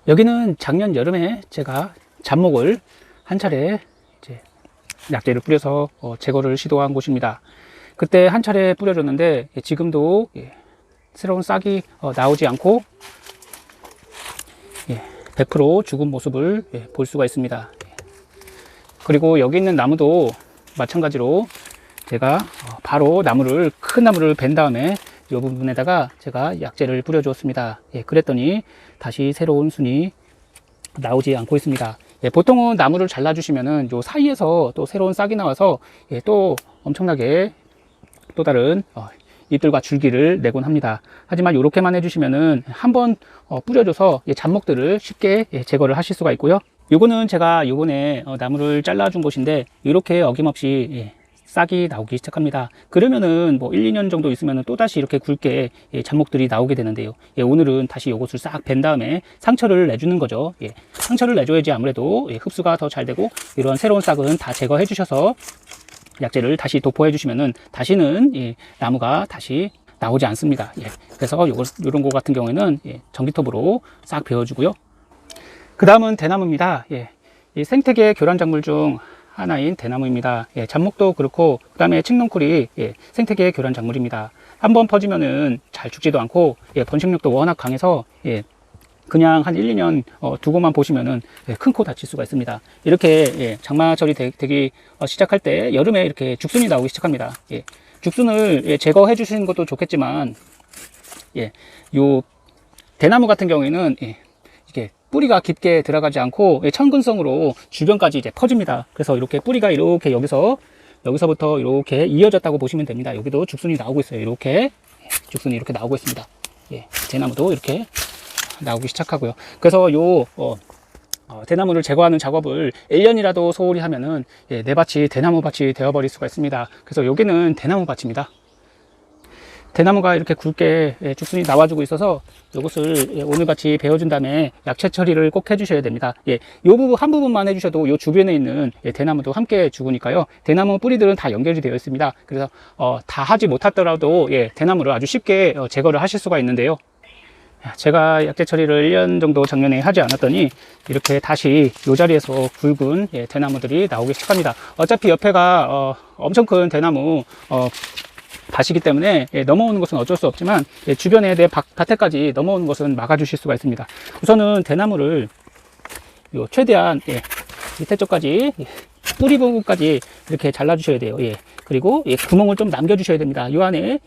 여기는 작년 여름에 제가 잡목을 한 차례 이제 약재를 뿌려서 제거를 시도한 곳입니다. 그때 한 차례 뿌려줬는데 지금도 새로운 싹이 나오지 않고 100% 죽은 모습을 볼 수가 있습니다. 그리고 여기 있는 나무도 마찬가지로 제가 바로 큰 나무를 벤 다음에 이 부분에다가 제가 약재를 뿌려 주었습니다. 그랬더니 다시 새로운 순이 나오지 않고 있습니다. 보통은 나무를 잘라 주시면은 요 사이에서 또 새로운 싹이 나와서 또 엄청나게 또 다른 잎들과 줄기를 내곤 합니다. 하지만 이렇게만 해주시면은 한번 뿌려줘서 잡목들을 쉽게 제거를 하실 수가 있고요. 요거는 제가 요번에 나무를 잘라 준 곳인데 이렇게 어김없이 싹이 나오기 시작합니다. 그러면은 뭐 1, 2년 정도 있으면은 또다시 이렇게 굵게 잡목들이 나오게 되는데요. 오늘은 다시 요것을 싹 벤 다음에 상처를 내주는 거죠. 상처를 내줘야지 아무래도 흡수가 더 잘 되고 이런 새로운 싹은 다 제거해 주셔서 약재를 다시 도포해 주시면은 다시는 나무가 다시 나오지 않습니다. 그래서 요런 거 같은 경우에는 전기톱으로 싹 베어주고요. 그 다음은 대나무입니다. 이 생태계 교란작물 중 하나인 대나무입니다. 잡목도 그렇고 그 다음에 칡넝쿨이 생태계 교란작물입니다. 한번 퍼지면은 잘 죽지도 않고 번식력도 워낙 강해서 그냥 한 1, 2년 두고만 보시면은 큰 코 다칠 수가 있습니다. 이렇게 장마철이 되기 시작할 때 여름에 이렇게 죽순이 나오기 시작합니다. 죽순을 제거해 주시는 것도 좋겠지만 요 대나무 같은 경우에는 이게 뿌리가 깊게 들어가지 않고 천근성으로 주변까지 이제 퍼집니다. 그래서 이렇게 뿌리가 이렇게 여기서부터 이렇게 이어졌다고 보시면 됩니다. 여기도 죽순이 나오고 있어요. 이렇게 죽순이 이렇게 나오고 있습니다. 대나무도 이렇게 나오기 시작하고요. 그래서 대나무를 제거하는 작업을 1년이라도 소홀히 하면은 내 밭이 대나무 밭이 되어버릴 수가 있습니다. 그래서 여기는 대나무 밭입니다. 대나무가 이렇게 굵게 죽순이 나와주고 있어서 이것을 오늘같이 베어준 다음에 약채 처리를 꼭 해주셔야 됩니다. 요 부분 한 부분만 해주셔도 요 주변에 있는 대나무도 함께 죽으니까요. 대나무 뿌리들은 다 연결이 되어 있습니다. 그래서 다 하지 못하더라도 대나무를 아주 쉽게 제거를 하실 수가 있는데요. 제가 약재 처리를 1년 정도 작년에 하지 않았더니 이렇게 다시 이 자리에서 굵은 대나무들이 나오기 시작합니다. 어차피 옆에가 엄청 큰 대나무 밭이기 때문에 넘어오는 것은 어쩔 수 없지만 주변에 내 밭에까지 넘어오는 것은 막아주실 수가 있습니다. 우선은 대나무를 최대한 밑에 쪽까지 뿌리 부분까지 이렇게 잘라주셔야 돼요. 그리고 구멍을 좀 남겨주셔야 됩니다. 이 안에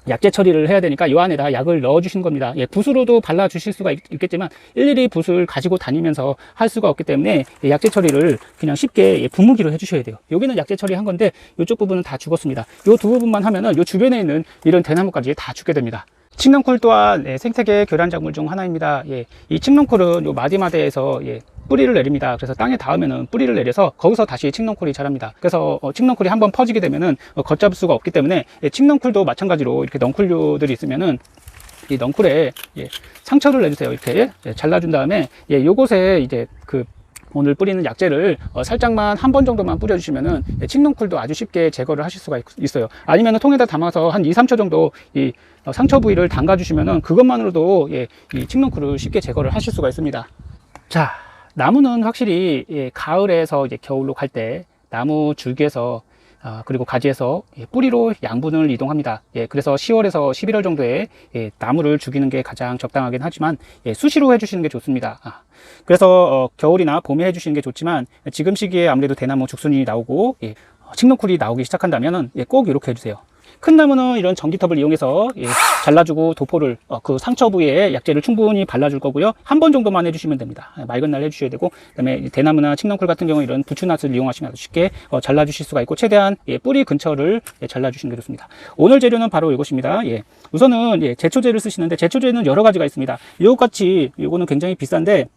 약재 처리를 해야 되니까 이 안에다 약을 넣어 주시는 겁니다. 붓으로도 발라 주실 수가 있겠지만 일일이 붓을 가지고 다니면서 할 수가 없기 때문에 약재 처리를 그냥 쉽게 분무기로 해 주셔야 돼요. 여기는 약재 처리 한 건데 이쪽 부분은 다 죽었습니다. 이 두 부분만 하면은 이 주변에 있는 이런 대나무까지 다 죽게 됩니다. 칡넝쿨 또한 생태계 교란작물 중 하나입니다. 이 칡넝쿨은 요 마디마디에서 뿌리를 내립니다. 그래서 땅에 닿으면은 뿌리를 내려서 거기서 다시 칡넝쿨이 자랍니다. 그래서 칡넝쿨이 한번 퍼지게 되면은 걷잡을 수가 없기 때문에 칡넝쿨도 마찬가지로 이렇게 넝쿨류들이 있으면은 이 넝쿨에 상처를 내주세요. 이렇게 잘라준 다음에 요곳에 이제 오늘 뿌리는 약재를 살짝만 한 번 정도만 뿌려주시면은 칡넝쿨도 아주 쉽게 제거를 하실 수가 있어요. 아니면 통에다 담아서 한 2, 3초 정도 이 상처 부위를 담가 주시면은 그것만으로도 이 칡넝쿨을 쉽게 제거를 하실 수가 있습니다. 자, 나무는 확실히 가을에서 이제 겨울로 갈 때 나무 줄기에서 그리고 가지에서 뿌리로 양분을 이동합니다. 그래서 10월에서 11월 정도에 나무를 죽이는 게 가장 적당하긴 하지만 수시로 해주시는 게 좋습니다. 그래서 겨울이나 봄에 해주시는 게 좋지만 지금 시기에 아무래도 대나무 죽순이 나오고 칡넝쿨이 나오기 시작한다면 꼭 이렇게 해주세요. 큰 나무는 이런 전기톱을 이용해서 잘라주고 도포를 그 상처 부위에 약재를 충분히 발라줄 거고요. 한 번 정도만 해주시면 됩니다. 맑은 날 해주셔야 되고, 그다음에 대나무나 칡넝쿨 같은 경우 이런 부추낫을 이용하시면 아주 쉽게 잘라주실 수가 있고, 최대한 뿌리 근처를 잘라주시는 게 좋습니다. 오늘 재료는 바로 이것입니다. 우선은 제초제를 쓰시는데 제초제는 여러 가지가 있습니다. 이것같이 이거는 굉장히 비싼데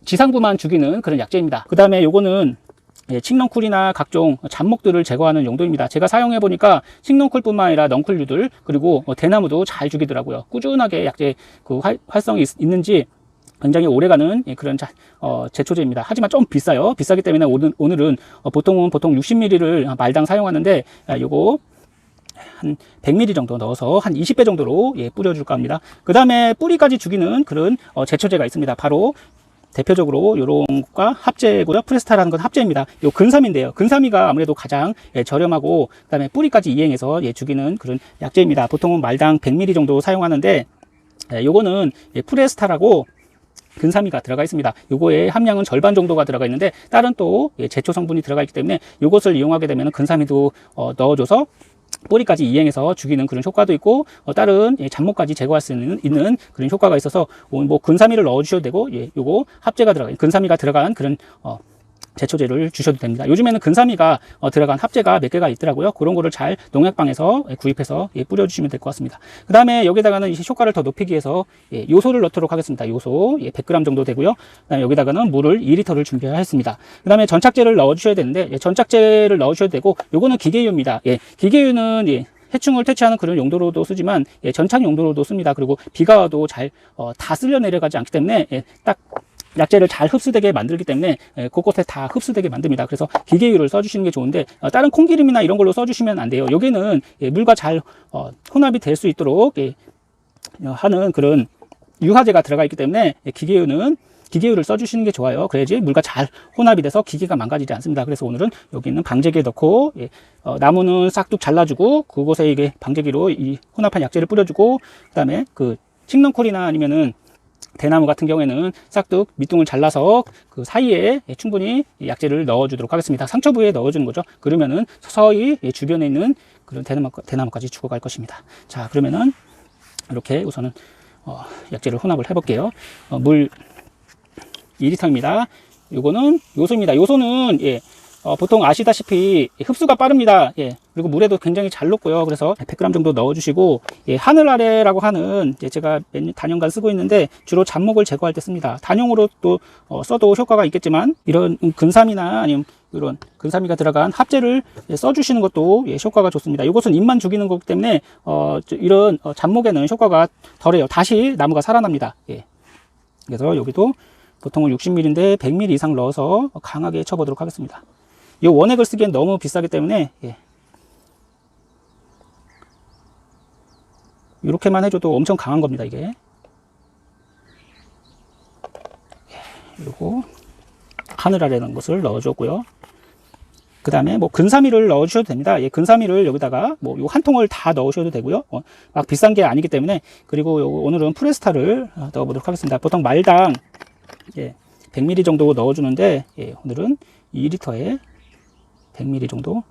지상부만 죽이는 그런 약재입니다. 그 다음에 요거는 칡넝쿨이나 각종 잡목들을 제거하는 용도입니다. 제가 사용해 보니까 칡넝쿨뿐만 아니라 넝쿨류들 그리고 대나무도 잘 죽이더라고요. 꾸준하게 약재 활성이 있는지 굉장히 오래가는 그런 제초제입니다. 하지만 좀 비싸요. 비싸기 때문에 오늘은 보통 60ml를 말당 사용하는데 요거 한 100ml 정도 넣어서 한 20배 정도로 뿌려줄까 합니다. 그 다음에 뿌리까지 죽이는 그런 제초제가 있습니다. 바로 대표적으로 요런 것과 합제고요. 프레스타라는 건 합제입니다. 요 근삼인데요. 근삼이가 아무래도 가장 저렴하고 그다음에 뿌리까지 이행해서 죽이는 그런 약제입니다. 보통은 말당 100ml 정도 사용하는데 요거는 프레스타라고 근삼이가 들어가 있습니다. 요거의 함량은 절반 정도가 들어가 있는데 다른 또 제초 성분이 들어가 있기 때문에 요것을 이용하게 되면 근삼이도 넣어줘서 뿌리까지 이행해서 죽이는 그런 효과도 있고 다른 잡목까지 제거할 수 있는 그런 효과가 있어서 뭐 근삼이를 넣어 주셔도 되고 요거 합제가 들어간 근삼이가 들어간 그런 제초제를 주셔도 됩니다. 요즘에는 근삼이가 들어간 합제가 몇 개가 있더라고요. 그런 거를 잘 농약방에서 구입해서 뿌려주시면 될 것 같습니다. 그 다음에 여기다가는 이제 효과를 더 높이기 위해서 요소를 넣도록 하겠습니다. 요소 100g 정도 되고요. 그다음에 여기다가는 물을 2리터를 준비하였습니다. 그 다음에 전착제를 넣어주셔야 되는데 전착제를 넣으셔도 되고 요거는 기계유입니다. 기계유는 해충을 퇴치하는 그런 용도로도 쓰지만 전착 용도로도 씁니다. 그리고 비가 와도 잘 다 쓸려 내려가지 않기 때문에 딱 약재를 잘 흡수되게 만들기 때문에 곳곳에 다 흡수되게 만듭니다. 그래서 기계유를 써주시는 게 좋은데 다른 콩기름이나 이런 걸로 써주시면 안 돼요. 여기는 물과 잘 혼합이 될 수 있도록 하는 그런 유화제가 들어가 있기 때문에 기계유를 써주시는 게 좋아요. 그래야지 물과 잘 혼합이 돼서 기계가 망가지지 않습니다. 그래서 오늘은 여기 있는 방제기에 넣고 나무는 싹둑 잘라주고 그곳에 이게 방제기로 이 혼합한 약재를 뿌려주고 그 다음에 그 칡넝쿨이나 아니면은 대나무 같은 경우에는 싹둑 밑둥을 잘라서 그 사이에 충분히 약재를 넣어주도록 하겠습니다. 상처 부위에 넣어주는 거죠. 그러면은 서서히 주변에 있는 그런 대나무까지 죽어갈 것입니다. 자, 그러면은 이렇게 우선은 약재를 혼합을 해볼게요. 물 2리터입니다. 요거는 요소입니다. 요소는 보통 아시다시피 흡수가 빠릅니다. 그리고 물에도 굉장히 잘 녹고요. 그래서 100g 정도 넣어주시고 하늘 아래라고 하는 제가 몇 단연간 쓰고 있는데 주로 잡목을 제거할 때 씁니다. 단용으로 또 써도 효과가 있겠지만 이런 근삼이나 아니면 이런 근삼이가 들어간 합제를 써주시는 것도 효과가 좋습니다. 이것은 잎만 죽이는 거기 때문에 이런 잡목에는 효과가 덜해요. 다시 나무가 살아납니다. 그래서 여기도 보통은 60ml인데 100ml 이상 넣어서 강하게 쳐보도록 하겠습니다. 이 원액을 쓰기엔 너무 비싸기 때문에 이렇게만 해줘도 엄청 강한 겁니다. 이게 요거 하늘 아래는 것을 넣어줬고요. 그 다음에 뭐 근삼이를 넣어주셔도 됩니다. 근삼이를 여기다가 뭐 요 한 통을 다 넣으셔도 되고요. 막 비싼 게 아니기 때문에. 그리고 오늘은 프레스타를 넣어보도록 하겠습니다. 보통 말당 100ml 정도 넣어주는데 오늘은 2리터에 100ml 정도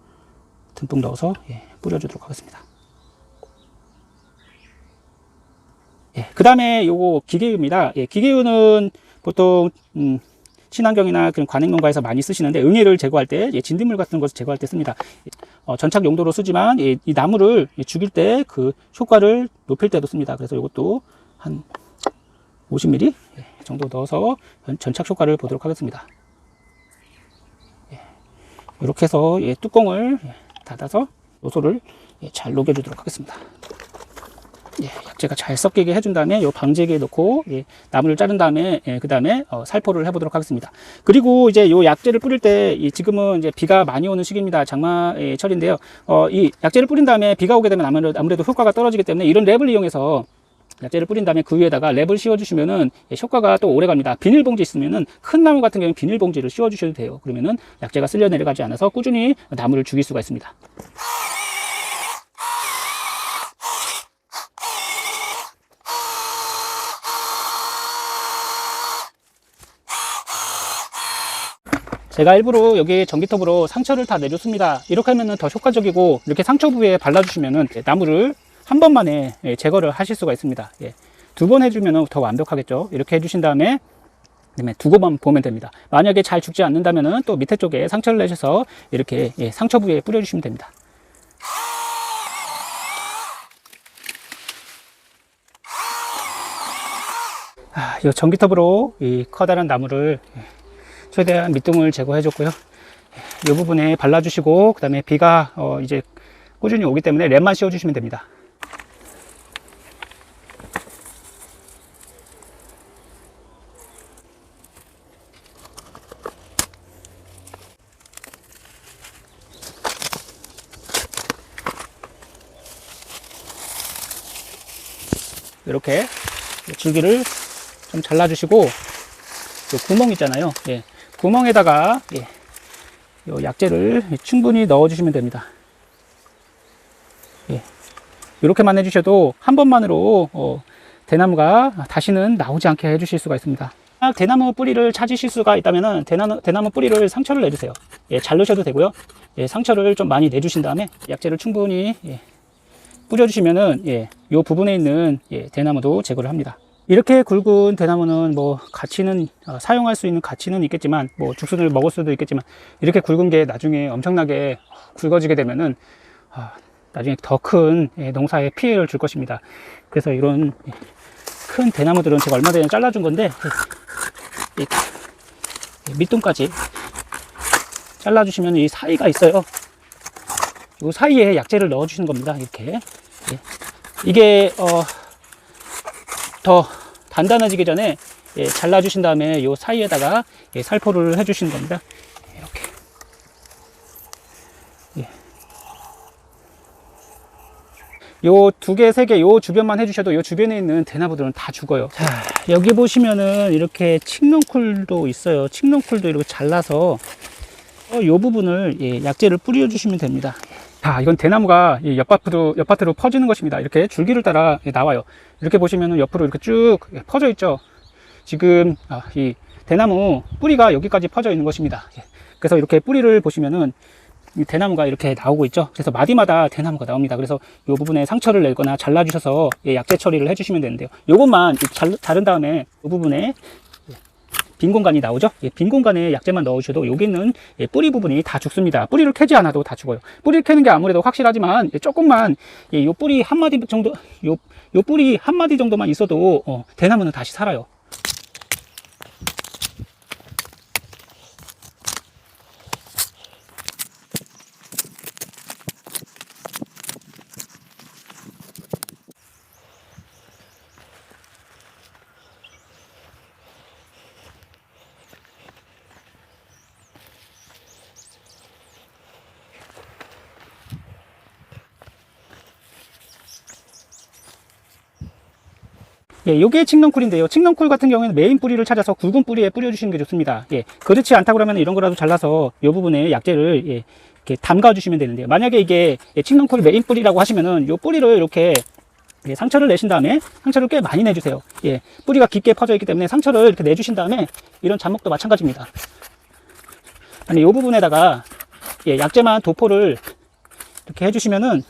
듬뿍 넣어서 뿌려주도록 하겠습니다. 그 다음에 요거 기계유입니다. 기계유는 보통 친환경이나 그런 관행농가에서 많이 쓰시는데 응애를 제거할 때 진딧물 같은 것을 제거할 때 씁니다. 전착 용도로 쓰지만 이 나무를 죽일 때 그 효과를 높일 때도 씁니다. 그래서 이것도 한 50ml 정도 넣어서 전착 효과를 보도록 하겠습니다. 이렇게 해서 뚜껑을 닫아서 요소를 잘 녹여주도록 하겠습니다. 약재가 잘 섞이게 해준 다음에 요 방제기에 넣고 나무를 자른 다음에 그 다음에 살포를 해보도록 하겠습니다. 그리고 이제 요 약재를 뿌릴 때 지금은 이제 비가 많이 오는 시기입니다. 장마철인데요. 이 약재를 뿌린 다음에 비가 오게 되면 아무래도 효과가 떨어지기 때문에 이런 랩을 이용해서 약재를 뿌린 다음에 그 위에다가 랩을 씌워주시면은 효과가 또 오래 갑니다. 비닐봉지 있으면은 큰 나무 같은 경우는 비닐봉지를 씌워주셔도 돼요. 그러면은 약재가 쓸려 내려가지 않아서 꾸준히 나무를 죽일 수가 있습니다. 제가 일부러 여기 전기톱으로 상처를 다 내줬습니다. 이렇게 하면은 더 효과적이고 이렇게 상처 부위에 발라주시면은 나무를 한 번만에 제거를 하실 수가 있습니다. 두 번 해주면 더 완벽하겠죠. 이렇게 해주신 다음에 두고 보면 됩니다. 만약에 잘 죽지 않는다면 또 밑에 쪽에 상처를 내셔서 이렇게 상처 부위에 뿌려주시면 됩니다. 이 전기톱으로 이 커다란 나무를 최대한 밑둥을 제거해 줬고요. 이 부분에 발라주시고 그 다음에 비가 이제 꾸준히 오기 때문에 랩만 씌워주시면 됩니다. 이렇게 줄기를 좀 잘라주시고, 요 구멍 있잖아요. 예, 구멍에다가 예, 요 약재를 충분히 넣어주시면 됩니다. 예, 이렇게만 해주셔도 한 번만으로 대나무가 다시는 나오지 않게 해주실 수가 있습니다. 대나무 뿌리를 찾으실 수가 있다면 대나무 뿌리를 상처를 내주세요. 예, 잘 넣으셔도 되고요. 예, 상처를 좀 많이 내주신 다음에 약재를 충분히 예, 뿌려주시면은 예, 요 부분에 있는 예, 대나무도 제거를 합니다. 이렇게 굵은 대나무는 뭐 가치는 사용할 수 있는 가치는 있겠지만 뭐 죽순을 먹을 수도 있겠지만 이렇게 굵은 게 나중에 엄청나게 굵어지게 되면은 나중에 더 큰 농사에 피해를 줄 것입니다. 그래서 이런 큰 대나무들은 제가 얼마 전에 잘라준 건데 밑둥까지 잘라주시면 이 사이가 있어요. 이 사이에 약재를 넣어주시는 겁니다. 이렇게 이게 더 단단해지기 전에 잘라주신 다음에 이 사이에다가 살포를 해주시는 겁니다. 이렇게 요 2개, 3개 요 주변만 해주셔도 요 주변에 있는 대나무들은 다 죽어요. 자, 여기 보시면은 이렇게 칡넝쿨도 있어요. 칡넝쿨도 이렇게 잘라서 요 부분을 약재를 뿌려주시면 됩니다. 자, 이건 대나무가 옆밭으로 퍼지는 것입니다. 이렇게 줄기를 따라 나와요. 이렇게 보시면은 옆으로 이렇게 쭉 퍼져 있죠. 지금 이 대나무 뿌리가 여기까지 퍼져 있는 것입니다. 그래서 이렇게 뿌리를 보시면은 이 대나무가 이렇게 나오고 있죠. 그래서 마디마다 대나무가 나옵니다. 그래서 이 부분에 상처를 내거나 잘라주셔서 약재 처리를 해주시면 되는데요. 요것만 자른 다음에 이 부분에 빈 공간이 나오죠. 빈 공간에 약재만 넣으셔도 여기 있는 뿌리 부분이 다 죽습니다. 뿌리를 캐지 않아도 다 죽어요. 뿌리를 캐는 게 아무래도 확실하지만 조금만 요 뿌리 한 마디 정도 요 뿌리 한 마디 정도만 있어도 대나무는 다시 살아요. 요게 칡넝쿨인데요. 칡넝쿨 같은 경우에는 메인 뿌리를 찾아서 굵은 뿌리에 뿌려주시는 게 좋습니다. 그렇지 않다 그러면 이런 거라도 잘라서 이 부분에 약재를 이렇게 담가 주시면 되는데요. 만약에 이게 칡넝쿨 메인 뿌리라고 하시면은 요 뿌리를 이렇게 상처를 내신 다음에 상처를 꽤 많이 내주세요. 뿌리가 깊게 퍼져 있기 때문에 상처를 이렇게 내주신 다음에 이런 잡목도 마찬가지입니다. 아니, 요 부분에다가 약재만 도포를 이렇게 해주시면은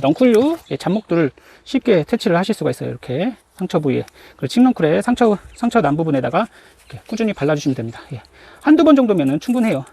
넝쿨류 잡목들을 쉽게 퇴치를 하실 수가 있어요. 이렇게 상처 부위에, 그리고 칡넝쿨에 상처 난 부분에다가 이렇게 꾸준히 발라주시면 됩니다. 한두 번 정도면은 충분해요.